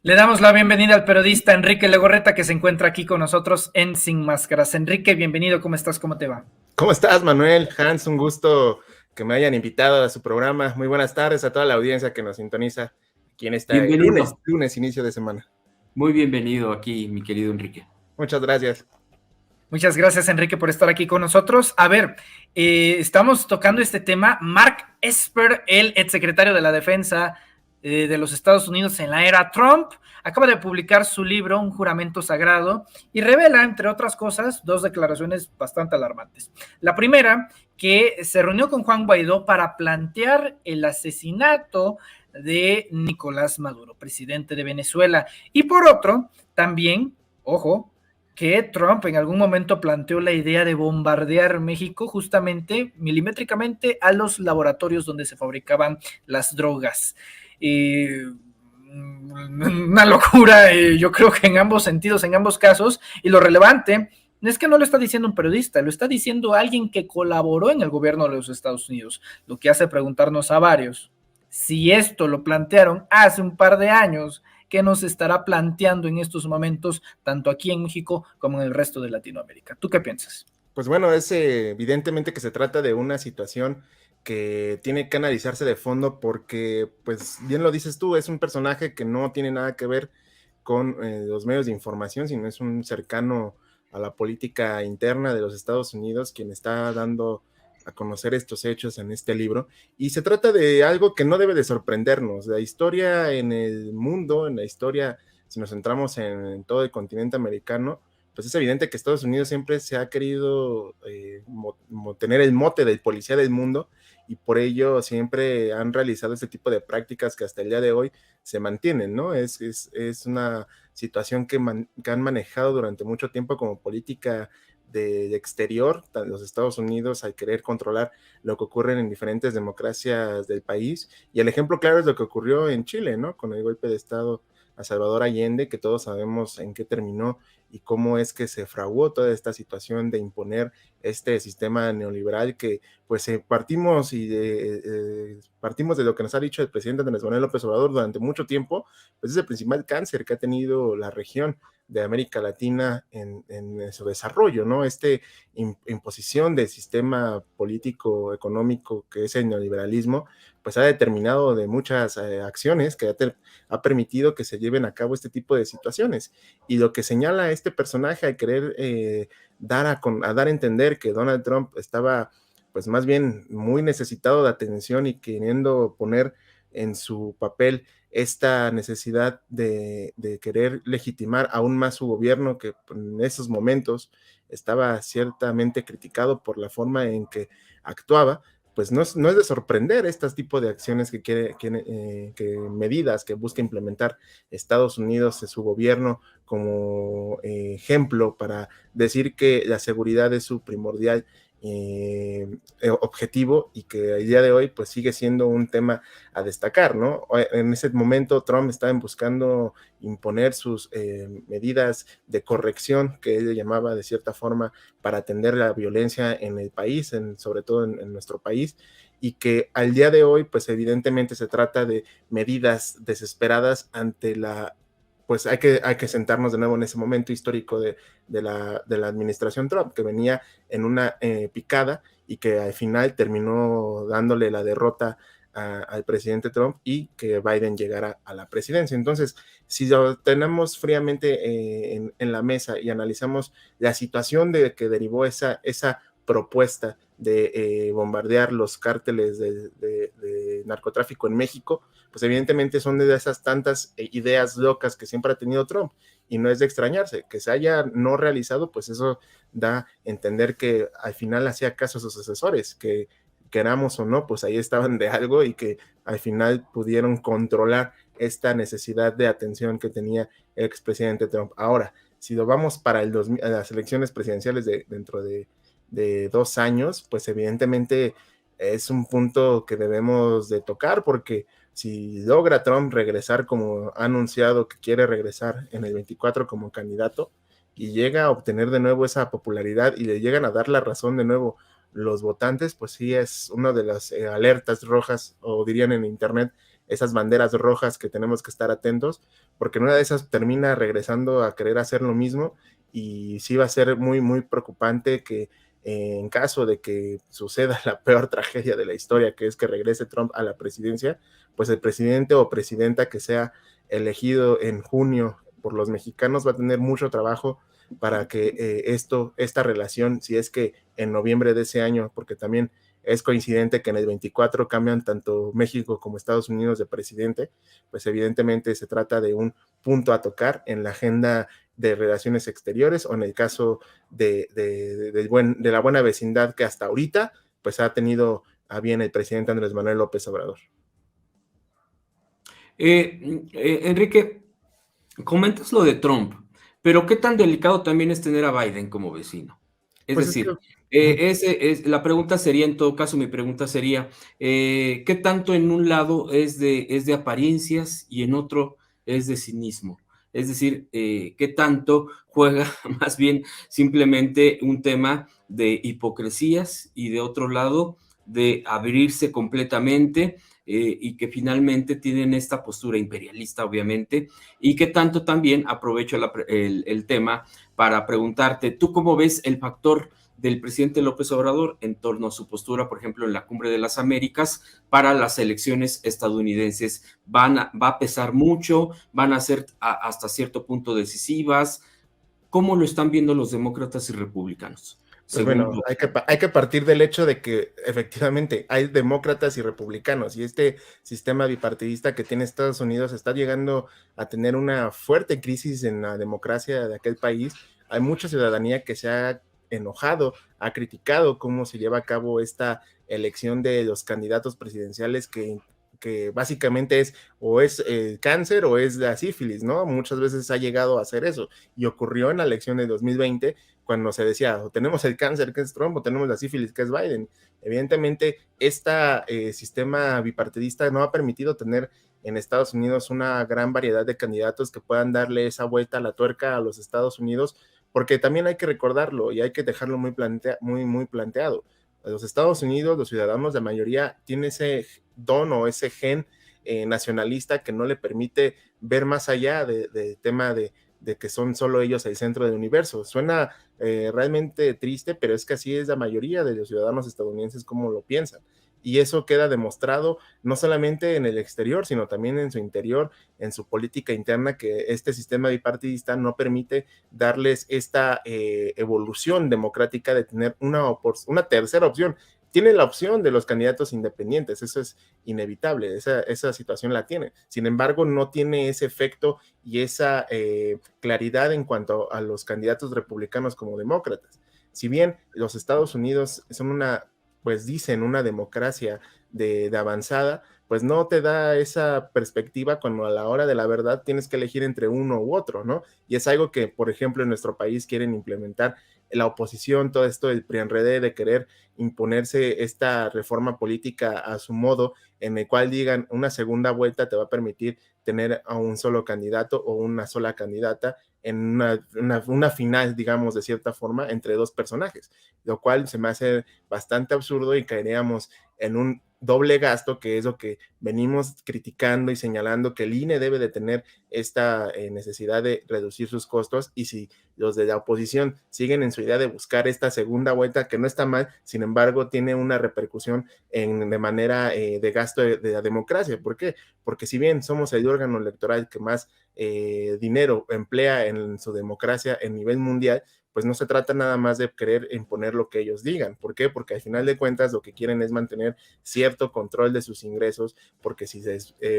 Le damos la bienvenida al periodista Enrique Legorreta que se encuentra aquí con nosotros en Sin Máscaras. Enrique, bienvenido, ¿cómo estás? ¿Cómo te va? ¿Cómo estás, Manuel? Hans, un gusto que me hayan invitado a su programa. Muy buenas tardes a toda la audiencia que nos sintoniza aquí en este Bienvenido, lunes, inicio de semana. muy bienvenido aquí, mi querido Enrique. Muchas gracias. Muchas gracias, Enrique, por estar aquí con nosotros. A ver, estamos tocando este tema. Mark Esper, el exsecretario de la Defensa de los Estados Unidos en la era Trump, acaba de publicar su libro, Un juramento sagrado, y revela, entre otras cosas, dos declaraciones bastante alarmantes. La primera, que se reunió con Juan Guaidó para plantear el asesinato de Nicolás Maduro, presidente de Venezuela. Y por otro, también, ojo, que Trump en algún momento planteó la idea de bombardear México justamente milimétricamente a los laboratorios donde se fabricaban las drogas. Una locura, yo creo que en ambos sentidos, en ambos casos, y lo relevante no es que no lo está diciendo un periodista, lo está diciendo alguien que colaboró en el gobierno de los Estados Unidos, lo que hace preguntarnos a varios, si esto lo plantearon hace un par de años, ¿qué nos estará planteando en estos momentos, tanto aquí en México como en el resto de Latinoamérica? ¿Tú qué piensas? Pues bueno, es evidentemente que se trata de una situación que tiene que analizarse de fondo porque, pues bien lo dices tú, es un personaje que no tiene nada que ver con los medios de información, sino es un cercano a la política interna de los Estados Unidos quien está dando a conocer estos hechos en este libro. Y se trata de algo que no debe de sorprendernos. La historia en el mundo, en la historia, si nos centramos en todo el continente americano, pues es evidente que Estados Unidos siempre se ha querido tener el mote del policía del mundo y por ello siempre han realizado este tipo de prácticas que hasta el día de hoy se mantienen, ¿no? Es una situación que han manejado durante mucho tiempo como política de exterior, los Estados Unidos al querer controlar lo que ocurre en diferentes democracias del país. Y el ejemplo claro es lo que ocurrió en Chile, ¿no? Con el golpe de Estado a Salvador Allende, que todos sabemos en qué terminó y cómo es que se fraguó toda esta situación de imponer este sistema neoliberal que pues partimos de lo que nos ha dicho el presidente Andrés Manuel López Obrador durante mucho tiempo, pues es el principal cáncer que ha tenido la región de América Latina en su desarrollo, ¿no? Imposición del sistema político económico que es el neoliberalismo, pues ha determinado de muchas acciones que ha permitido que se lleven a cabo este tipo de situaciones. Y lo que señala este personaje al querer dar a entender que Donald Trump estaba pues más bien muy necesitado de atención y queriendo poner en su papel esta necesidad de querer legitimar aún más su gobierno, que en esos momentos estaba ciertamente criticado por la forma en que actuaba, pues no es de sorprender este tipo de acciones que medidas que busca implementar Estados Unidos en su gobierno como ejemplo para decir que la seguridad es su primordial objetivo y que el día de hoy pues sigue siendo un tema a destacar, ¿no? En ese momento Trump estaba buscando imponer sus medidas de corrección que él llamaba de cierta forma para atender la violencia en el país, sobre todo en nuestro país, y que al día de hoy pues evidentemente se trata de medidas desesperadas ante pues hay que sentarnos de nuevo en ese momento histórico de la administración Trump, que venía en una picada y que al final terminó dándole la derrota al presidente Trump y que Biden llegara a la presidencia. Entonces, si lo tenemos fríamente en la mesa y analizamos la situación de que derivó esa propuesta de bombardear los cárteles de narcotráfico en México, pues evidentemente son de esas tantas ideas locas que siempre ha tenido Trump y no es de extrañarse que se haya no realizado, pues eso da a entender que al final hacía caso a sus asesores, que queramos o no, pues ahí estaban de algo y que al final pudieron controlar esta necesidad de atención que tenía el expresidente Trump. Ahora, si lo vamos para las elecciones presidenciales dentro de 2 años, pues evidentemente es un punto que debemos de tocar porque si logra Trump regresar como ha anunciado que quiere regresar en el 24 como candidato y llega a obtener de nuevo esa popularidad y le llegan a dar la razón de nuevo los votantes, pues sí es una de las alertas rojas, o dirían en internet, esas banderas rojas que tenemos que estar atentos, porque en una de esas termina regresando a querer hacer lo mismo, y sí va a ser muy, muy preocupante que en caso de que suceda la peor tragedia de la historia, que es que regrese Trump a la presidencia, pues el presidente o presidenta que sea elegido en junio por los mexicanos va a tener mucho trabajo para que esta relación, si es que en noviembre de ese año, porque también es coincidente que en el 24 cambian tanto México como Estados Unidos de presidente, pues evidentemente se trata de un punto a tocar en la agenda de relaciones exteriores, o en el caso de la buena vecindad que hasta ahorita pues ha tenido a bien el presidente Andrés Manuel López Obrador. Enrique, comentas lo de Trump, pero ¿qué tan delicado también es tener a Biden como vecino? Es Pues decir, que, la pregunta sería, en todo caso, mi pregunta sería, ¿qué tanto en un lado es de apariencias y en otro es de cinismo? Es decir, ¿qué tanto juega más bien simplemente un tema de hipocresías y de otro lado de abrirse completamente y que finalmente tienen esta postura imperialista, obviamente, y que tanto también aprovecho el tema para preguntarte, ¿tú cómo ves el factor del presidente López Obrador en torno a su postura, por ejemplo, en la Cumbre de las Américas para las elecciones estadounidenses? ¿Va a pesar mucho? ¿Van a ser hasta cierto punto decisivas? ¿Cómo lo están viendo los demócratas y republicanos? Pues bueno, Segundo. hay que partir del hecho de que efectivamente hay demócratas y republicanos, y este sistema bipartidista que tiene Estados Unidos está llegando a tener una fuerte crisis en la democracia de aquel país. Hay mucha ciudadanía que se ha enojado, ha criticado cómo se lleva a cabo esta elección de los candidatos presidenciales que básicamente es o es cáncer o es la sífilis, ¿no? Muchas veces ha llegado a hacer eso, y ocurrió en la elección de 2020 cuando se decía, o tenemos el cáncer que es Trump, o tenemos la sífilis que es Biden. Evidentemente, este sistema bipartidista no ha permitido tener en Estados Unidos una gran variedad de candidatos que puedan darle esa vuelta a la tuerca a los Estados Unidos, porque también hay que recordarlo y hay que dejarlo muy planteado. Los Estados Unidos, los ciudadanos de mayoría, tienen ese don o ese gen nacionalista que no le permite ver más allá del tema de que son solo ellos el centro del universo. Suena realmente triste, pero es que así es la mayoría de los ciudadanos estadounidenses como lo piensan. Y eso queda demostrado no solamente en el exterior, sino también en su interior, en su política interna, que este sistema bipartidista no permite darles esta evolución democrática de tener una tercera opción. Tiene la opción de los candidatos independientes, eso es inevitable, esa situación la tiene. Sin embargo, no tiene ese efecto y esa claridad en cuanto a los candidatos republicanos como demócratas. Si bien los Estados Unidos son pues dicen, una democracia de avanzada, pues no te da esa perspectiva cuando a la hora de la verdad tienes que elegir entre uno u otro, ¿no? Y es algo que, por ejemplo, en nuestro país quieren implementar la oposición, todo esto del PRI-PAN-RD, de querer imponerse esta reforma política a su modo, en el cual digan una segunda vuelta te va a permitir tener a un solo candidato o una sola candidata en una final, digamos, de cierta forma, entre dos personajes, lo cual se me hace bastante absurdo y caeríamos en un doble gasto, que es lo que venimos criticando y señalando, que el INE debe de tener esta necesidad de reducir sus costos, y si los de la oposición siguen en su idea de buscar esta segunda vuelta, que no está mal, sin embargo tiene una repercusión de manera de gasto de la democracia. ¿Por qué? Porque si bien somos el órgano electoral que más dinero emplea en su democracia en nivel mundial, pues no se trata nada más de querer imponer lo que ellos digan. ¿Por qué? Porque al final de cuentas lo que quieren es mantener cierto control de sus ingresos, porque si se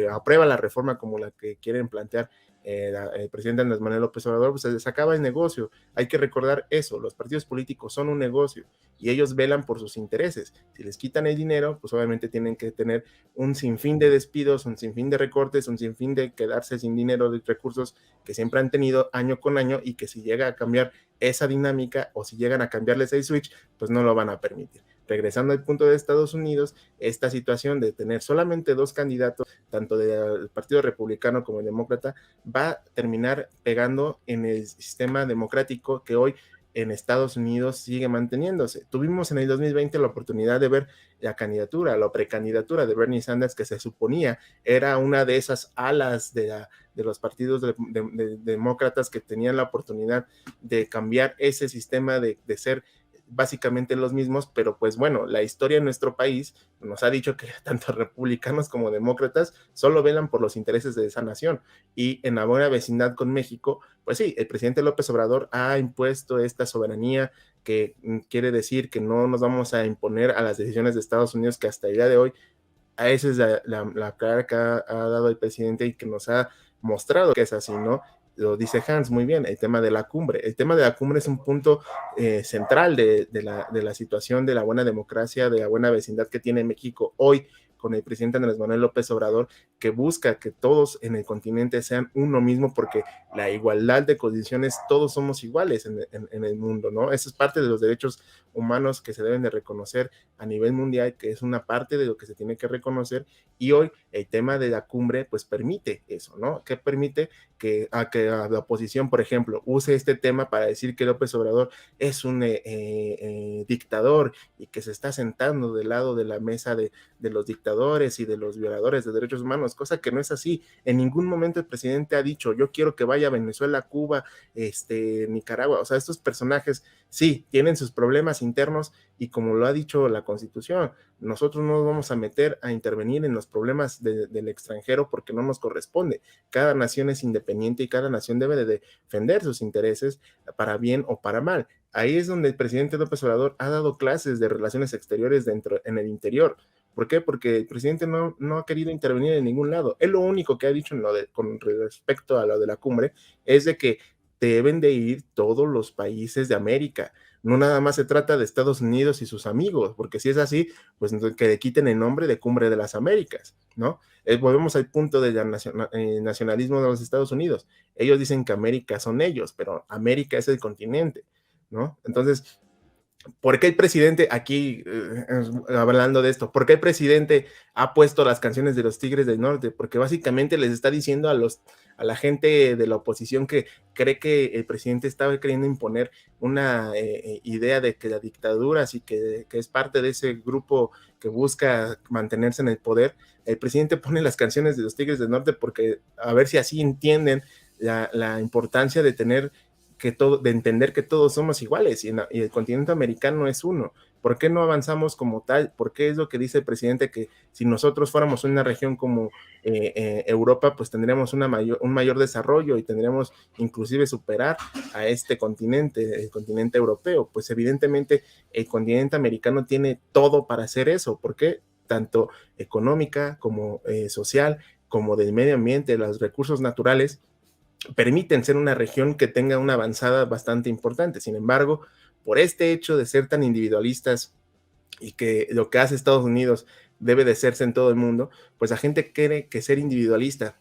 aprueba la reforma como la que quieren plantear el presidente Andrés Manuel López Obrador, pues se les acaba el negocio. Hay que recordar eso, los partidos políticos son un negocio y ellos velan por sus intereses. Si les quitan el dinero, pues obviamente tienen que tener un sinfín de despidos, un sinfín de recortes, un sinfín de quedarse sin dinero, de recursos que siempre han tenido año con año, y que si llega a cambiar esa dinámica, o si llegan a cambiarles el switch, pues no lo van a permitir. Regresando al punto de Estados Unidos, esta situación de tener solamente dos candidatos, tanto del Partido Republicano como el Demócrata, va a terminar pegando en el sistema democrático, que hoy en Estados Unidos sigue manteniéndose. Tuvimos en el 2020 la oportunidad de ver la candidatura, la precandidatura de Bernie Sanders, que se suponía era una de esas alas de los partidos demócratas que tenían la oportunidad de cambiar ese sistema de ser básicamente los mismos, pero pues bueno, la historia en nuestro país nos ha dicho que tanto republicanos como demócratas solo velan por los intereses de esa nación, y en la buena vecindad con México, pues sí, el presidente López Obrador ha impuesto esta soberanía que quiere decir que no nos vamos a imponer a las decisiones de Estados Unidos, que hasta el día de hoy, a esa es la cara que ha dado el presidente y que nos ha mostrado que es así, ¿no? Lo dice Hans muy bien, el tema de la cumbre. El tema de la cumbre es un punto central de la situación de la buena democracia, de la buena vecindad que tiene México hoy con el presidente Andrés Manuel López Obrador, que busca que todos en el continente sean uno mismo, porque la igualdad de condiciones, todos somos iguales en el mundo, ¿no? Eso es parte de los derechos humanos que se deben de reconocer a nivel mundial, que es una parte de lo que se tiene que reconocer, y hoy el tema de la cumbre pues permite eso, ¿no? Que permite que a la oposición, por ejemplo, use este tema para decir que López Obrador es un dictador y que se está sentando del lado de la mesa de los dictadores y de los violadores de derechos humanos, cosa que no es así. En ningún momento el presidente ha dicho, yo quiero que vaya a Venezuela, Cuba, Nicaragua. O sea, estos personajes sí tienen sus problemas internos, y como lo ha dicho la Constitución, nosotros no nos vamos a meter a intervenir en los problemas del extranjero porque no nos corresponde. Cada nación es independiente y cada nación debe de defender sus intereses para bien o para mal. Ahí es donde el presidente López Obrador ha dado clases de relaciones exteriores en el interior. ¿Por qué? Porque el presidente no ha querido intervenir en ningún lado. Él lo único que ha dicho con respecto a lo de la cumbre es de que deben de ir todos los países de América. No nada más se trata de Estados Unidos y sus amigos, porque si es así, pues que le quiten el nombre de Cumbre de las Américas, ¿no? Volvemos al punto del nacionalismo de los Estados Unidos. Ellos dicen que América son ellos, pero América es el continente, ¿no? Entonces, ¿por qué el presidente, aquí hablando de esto, por qué el presidente ha puesto las canciones de los Tigres del Norte? Porque básicamente les está diciendo a la gente de la oposición que cree que el presidente estaba queriendo imponer una idea de que la dictadura, así que es parte de ese grupo que busca mantenerse en el poder. El presidente pone las canciones de los Tigres del Norte porque a ver si así entienden la importancia de tener de entender que todos somos iguales y el continente americano es uno. ¿Por qué no avanzamos como tal? ¿Por qué es lo que dice el presidente, que si nosotros fuéramos una región como Europa, pues tendríamos un mayor desarrollo y tendríamos inclusive superar a este continente, el continente europeo? Pues evidentemente el continente americano tiene todo para hacer eso. ¿Por qué? Tanto económica como social, como del medio ambiente, los recursos naturales permiten ser una región que tenga una avanzada bastante importante. Sin embargo, por este hecho de ser tan individualistas y que lo que hace Estados Unidos debe de hacerse en todo el mundo, pues la gente cree que ser individualista,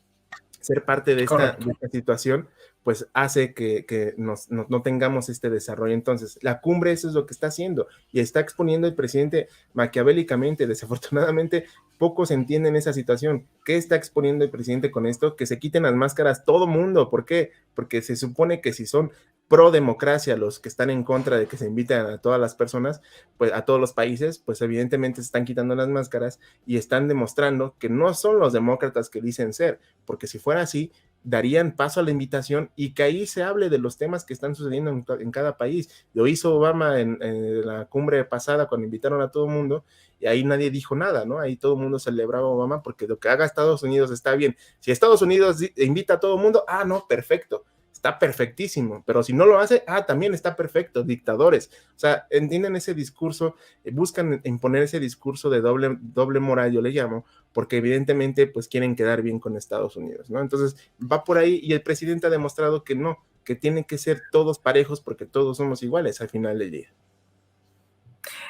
ser parte de esta situación, pues hace que no tengamos este desarrollo. Entonces, la cumbre eso es lo que está haciendo y está exponiendo el presidente maquiavélicamente. Desafortunadamente, pocos entienden esa situación. ¿Qué está exponiendo el presidente con esto? Que se quiten las máscaras todo mundo. ¿Por qué? Porque se supone que si son pro democracia los que están en contra de que se inviten a todas las personas, pues a todos los países, pues evidentemente se están quitando las máscaras y están demostrando que no son los demócratas que dicen ser, porque si fuera así, darían paso a la invitación y que ahí se hable de los temas que están sucediendo en cada país. Lo hizo Obama en la cumbre pasada cuando invitaron a todo el mundo y ahí nadie dijo nada, ¿no? Ahí todo el mundo celebraba a Obama porque lo que haga Estados Unidos está bien. Si Estados Unidos invita a todo el mundo, no, perfecto. Está perfectísimo, pero si no lo hace, también está perfecto, dictadores. O sea, entienden ese discurso, buscan imponer ese discurso de doble moral, yo le llamo, porque evidentemente pues quieren quedar bien con Estados Unidos, ¿no? Entonces va por ahí y el presidente ha demostrado que no, que tienen que ser todos parejos porque todos somos iguales al final del día.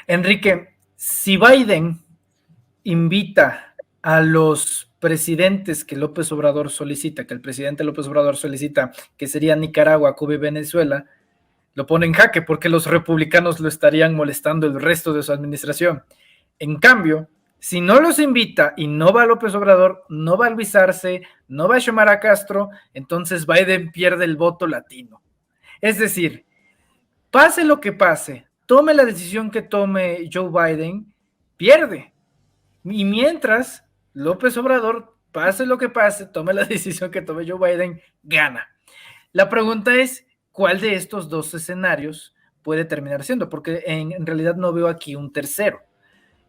Enrique, si Biden invita a los presidentes que López Obrador solicita, que el presidente López Obrador solicita, que serían Nicaragua, Cuba y Venezuela, lo pone en jaque porque los republicanos lo estarían molestando el resto de su administración. En cambio, si no los invita y no va López Obrador, no va Luis Arce, no va Xiomara Castro, entonces Biden pierde el voto latino. Es decir, pase lo que pase, tome la decisión que tome Joe Biden, pierde. Y mientras López Obrador, pase lo que pase, tome la decisión que tome Joe Biden, gana. La pregunta es, ¿cuál de estos dos escenarios puede terminar siendo? Porque en realidad no veo aquí un tercero.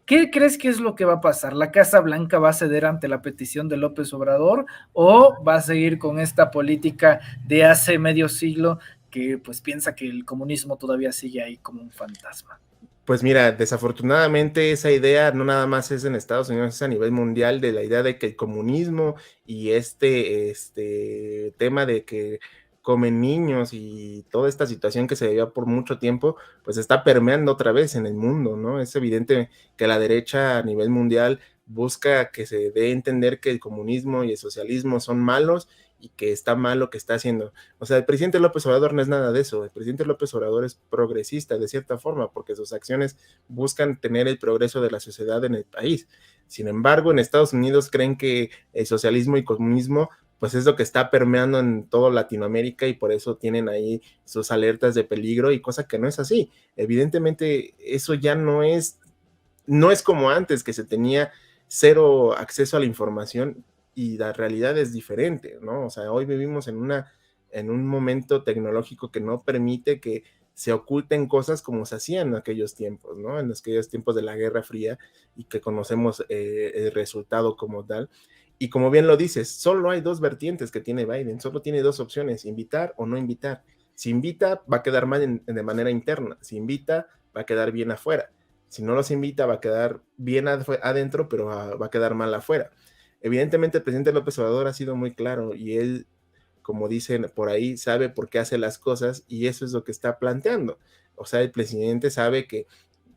¿Qué crees que es lo que va a pasar? ¿La Casa Blanca va a ceder ante la petición de López Obrador o va a seguir con esta política de hace medio siglo que pues piensa que el comunismo todavía sigue ahí como un fantasma? Pues mira, desafortunadamente esa idea no nada más es en Estados Unidos, es a nivel mundial, de la idea de que el comunismo y este tema de que comen niños y toda esta situación que se veía por mucho tiempo, pues está permeando otra vez en el mundo, ¿no? Es evidente que la derecha a nivel mundial busca que se dé a entender que el comunismo y el socialismo son malos y que está mal lo que está haciendo. O sea, el presidente López Obrador no es nada de eso. El presidente López Obrador es progresista de cierta forma porque sus acciones buscan tener el progreso de la sociedad en el país. Sin embargo, en Estados Unidos creen que el socialismo y comunismo pues es lo que está permeando en toda Latinoamérica y por eso tienen ahí sus alertas de peligro y cosa que no es así. Evidentemente eso ya no es como antes que se tenía cero acceso a la información y la realidad es diferente, ¿no? O sea, hoy vivimos en un momento tecnológico que no permite que se oculten cosas como se hacían en aquellos tiempos, ¿no? En aquellos tiempos de la Guerra Fría y que conocemos el resultado como tal. Y como bien lo dices, solo hay dos vertientes que tiene Biden, solo tiene dos opciones, invitar o no invitar. Si invita, va a quedar mal de manera interna, si invita, va a quedar bien afuera. Si no los invita, va a quedar bien adentro, pero va a quedar mal afuera. Evidentemente, el presidente López Obrador ha sido muy claro y él, como dicen por ahí, sabe por qué hace las cosas y eso es lo que está planteando. O sea, el presidente sabe que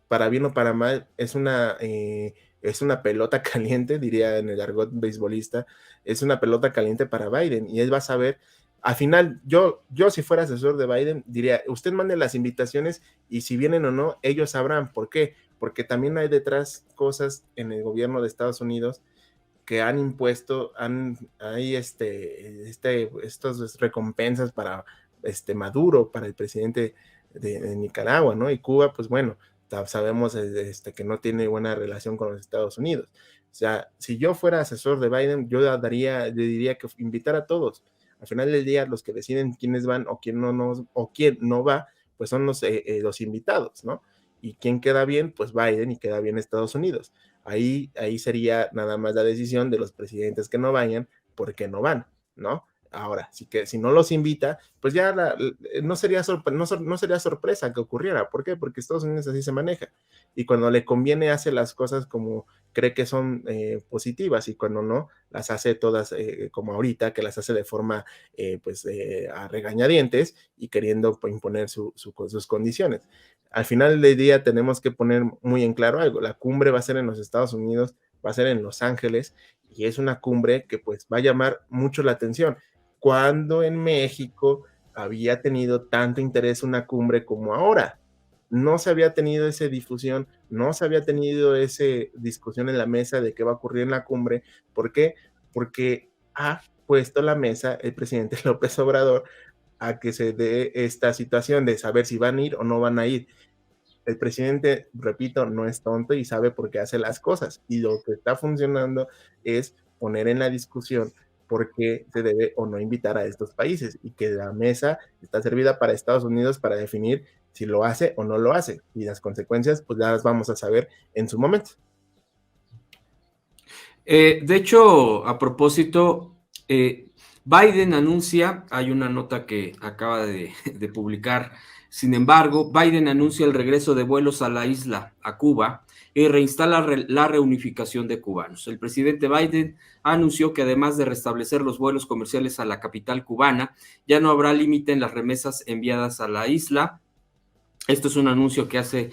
para bien o para mal es una pelota caliente, diría en el argot beisbolista, es una pelota caliente para Biden y él va a saber. Al final, yo si fuera asesor de Biden, diría, usted mande las invitaciones y si vienen o no, ellos sabrán por qué, porque también hay detrás cosas en el gobierno de Estados Unidos que han impuesto, hay estas recompensas para Maduro, para el presidente de Nicaragua, ¿no? Y Cuba, pues bueno, sabemos que no tiene buena relación con los Estados Unidos. O sea, si yo fuera asesor de Biden, yo le diría que invitar a todos. Al final del día, los que deciden quiénes van o quién no va, pues son los invitados, ¿no? Y quién queda bien, pues Biden y queda bien Estados Unidos. Ahí sería nada más la decisión de los presidentes que no vayan, porque no van, ¿no? Ahora, si no los invita, pues ya no sería sorpresa que ocurriera. ¿Por qué? Porque Estados Unidos así se maneja. Y cuando le conviene hace las cosas como cree que son positivas y cuando no, las hace todas como ahorita, que las hace de forma a regañadientes y queriendo imponer sus condiciones. Al final del día tenemos que poner muy en claro algo. La cumbre va a ser en los Estados Unidos, va a ser en Los Ángeles y es una cumbre que pues va a llamar mucho la atención. Cuando en México había tenido tanto interés una cumbre como ahora. No se había tenido esa difusión, no se había tenido esa discusión en la mesa de qué va a ocurrir en la cumbre. ¿Por qué? Porque ha puesto la mesa el presidente López Obrador a que se dé esta situación de saber si van a ir o no van a ir. El presidente, repito, no es tonto y sabe por qué hace las cosas. Y lo que está funcionando es poner en la discusión por qué se debe o no invitar a estos países y que la mesa está servida para Estados Unidos para definir si lo hace o no lo hace. Y las consecuencias, pues ya las vamos a saber en su momento. De hecho, a propósito, Biden anuncia, hay una nota que acaba de publicar, sin embargo, Biden anuncia el regreso de vuelos a la isla, a Cuba, y reinstala la reunificación de cubanos. El presidente Biden anunció que además de restablecer los vuelos comerciales a la capital cubana, ya no habrá límite en las remesas enviadas a la isla. Esto es un anuncio que hace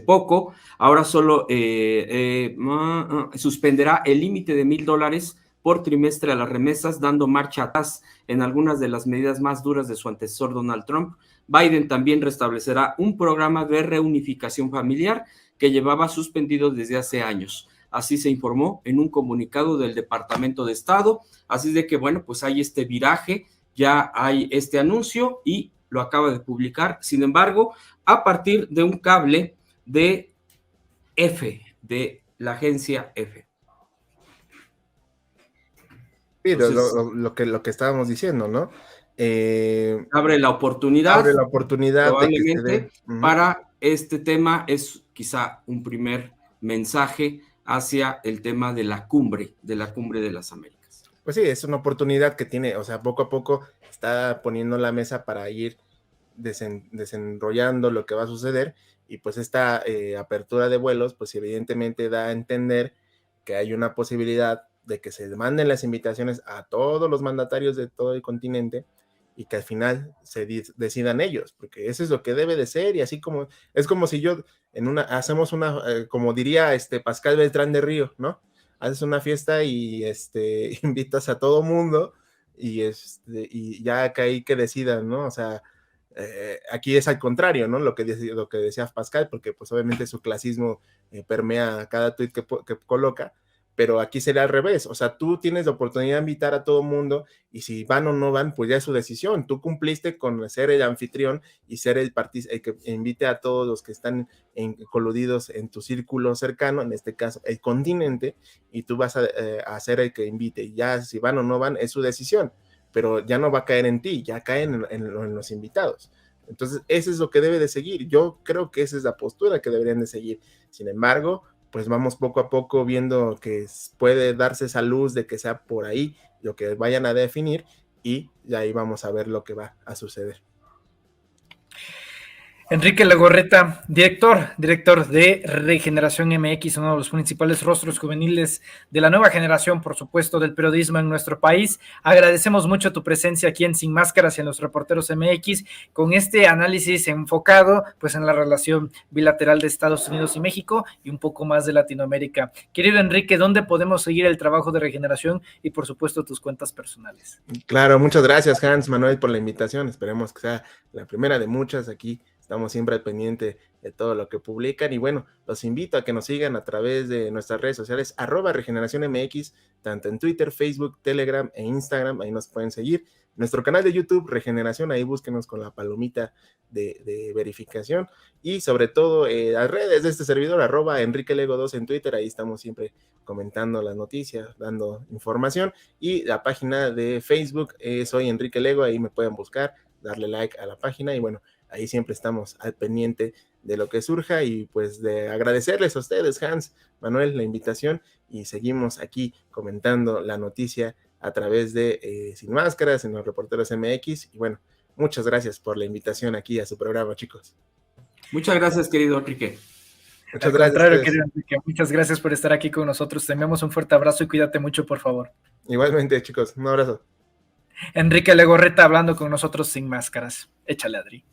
poco. Ahora solo suspenderá el límite de $1,000 por trimestre a las remesas, dando marcha atrás en algunas de las medidas más duras de su antecesor Donald Trump. Biden también restablecerá un programa de reunificación familiar que llevaba suspendido desde hace años. Así se informó en un comunicado del Departamento de Estado. Así de que, bueno, pues hay este viraje, ya hay este anuncio y lo acaba de publicar. Sin embargo, a partir de un cable de F, de la agencia F. Sí, Entonces, lo que estábamos diciendo, ¿no? abre la oportunidad De que se dé. probablemente para este tema. Es quizá un primer mensaje hacia el tema de la cumbre de las Américas. Pues sí, es una oportunidad que tiene, o sea, poco a poco está poniendo la mesa para ir desenrollando lo que va a suceder, y pues esta apertura de vuelos, pues evidentemente da a entender que hay una posibilidad de que se manden las invitaciones a todos los mandatarios de todo el continente y que al final se decidan ellos, porque eso es lo que debe de ser. Y así como, es como si yo hacemos una, como diría Pascal Beltrán de Río, ¿no? Haces una fiesta y invitas a todo mundo y ya que ahí que decidan, ¿no? O sea, aquí es al contrario, ¿no? Lo que decía Pascal, porque pues obviamente su clasismo permea cada tweet que coloca, pero aquí sería al revés. O sea, tú tienes la oportunidad de invitar a todo mundo, y si van o no van, pues ya es su decisión. Tú cumpliste con ser el anfitrión y ser el que invite a todos los que están coludidos en tu círculo cercano, en este caso el continente, y tú vas a ser el que invite. Y ya si van o no van, es su decisión, pero ya no va a caer en ti, ya caen en los invitados. Entonces, eso es lo que debe de seguir. Yo creo que esa es la postura que deberían de seguir. Sin embargo, pues vamos poco a poco viendo que puede darse esa luz de que sea por ahí lo que vayan a definir, y ahí vamos a ver lo que va a suceder. Enrique Legorreta, director de Regeneración MX, uno de los principales rostros juveniles de la nueva generación, por supuesto, del periodismo en nuestro país. Agradecemos mucho tu presencia aquí en Sin Máscaras y en los Reporteros MX, con este análisis enfocado pues en la relación bilateral de Estados Unidos y México y un poco más de Latinoamérica. Querido Enrique, ¿dónde podemos seguir el trabajo de Regeneración y, por supuesto, tus cuentas personales? Claro, muchas gracias, Hans Manuel, por la invitación. Esperemos que sea la primera de muchas. Aquí estamos siempre al pendiente de todo lo que publican, y bueno, los invito a que nos sigan a través de nuestras redes sociales, @RegeneraciónMX, tanto en Twitter, Facebook, Telegram e Instagram. Ahí nos pueden seguir. Nuestro canal de YouTube, Regeneración, ahí búsquenos con la palomita de verificación, y sobre todo las redes de este servidor, @EnriqueLego2 en Twitter. Ahí estamos siempre comentando las noticias, dando información, y la página de Facebook, soy Enrique Lego. Ahí me pueden buscar, darle like a la página, y bueno, ahí siempre estamos al pendiente de lo que surja, y pues de agradecerles a ustedes, Hans, Manuel, la invitación, y seguimos aquí comentando la noticia a través de Sin Máscaras en los Reporteros MX. Y bueno, muchas gracias por la invitación aquí a su programa, chicos. Muchas gracias, querido Enrique. Muchas gracias. Al contrario, querido Enrique, muchas gracias por estar aquí con nosotros. Te enviamos un fuerte abrazo y cuídate mucho, por favor. Igualmente, chicos, un abrazo. Enrique Legorreta hablando con nosotros Sin Máscaras. Échale, Adri.